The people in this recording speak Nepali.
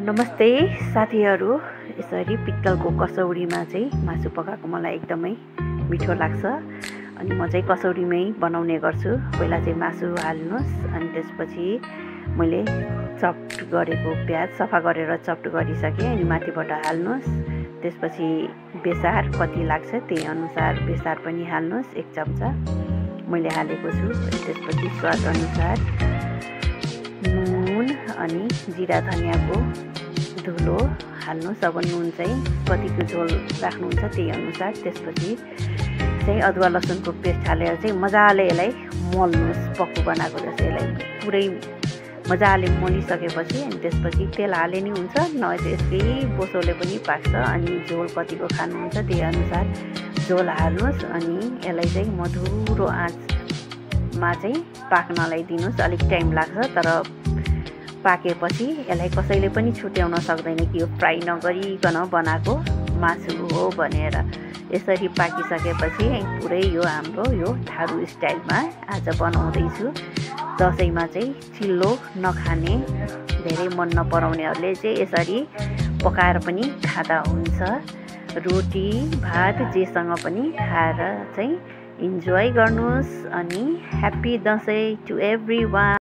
नमस्ते साथीहरू। यसरी पिक्कलको कसौडीमा चाहिँ मासु पकाएको मलाई एकदमै मिठो लाग्छ अनि म चाहिँ कसौडीमै बनाउने गर्छु। पहिला चाहिँ मासु हाल्नुस् अनि त्यसपछि मैले चप्ट गरेको प्याज सफा गरेर चप्ट गरिसकेँ अनि माथिबाट हाल्नुस्। त्यसपछि बेसार कति लाग्छ त्यही अनुसार बेसार पनि हाल्नुस्, 1 चम्चा मैले हालेको छु। त्यसपछि स्वाद अनुसार नुन अनि जिरा धनियाको धुलो हाल्नुस्। अब नुन चाहिँ कतिको झोल राख्नुहुन्छ त्यही अनुसार। त्यसपछि चाहिँ अदुवा लसुनको पेस्ट हालेर चाहिँ मजाले यसलाई मोल्नुस्। पक्कु बनाएको जस्तो यसलाई पुरै मजाले मोलिसकेपछि अनि त्यसपछि तेल हाले नि हुन्छ, नभए चाहिँ यसकै बोसोले पनि पाक्छ। अनि झोल कतिको खानुहुन्छ त्यही अनुसार झोल हाल्नुस् अनि यसलाई चाहिँ मधुरो आँचमा चाहिँ पाक्नलाई दिनुस्। अलिक टाइम लाग्छ, तर पाकेपछि यसलाई कसैले पनि छुट्याउन सक्दैन कि यो फ्राई नगरिकन बनाएको मासु हो भनेर। यसरी पाकिसकेपछि पुरै यो हाम्रो यो थारू स्टाइलमा आज बनाउँदैछु। दसैँमा चाहिँ चिल्लो नखाने, धेरै मन नपराउनेहरूले चाहिँ यसरी पकाएर पनि खाँदा हुन्छ। रोटी भात जेसँग पनि खाएर चाहिँ इन्जोय गर्नुहोस्। अनि happy Dashain to every one.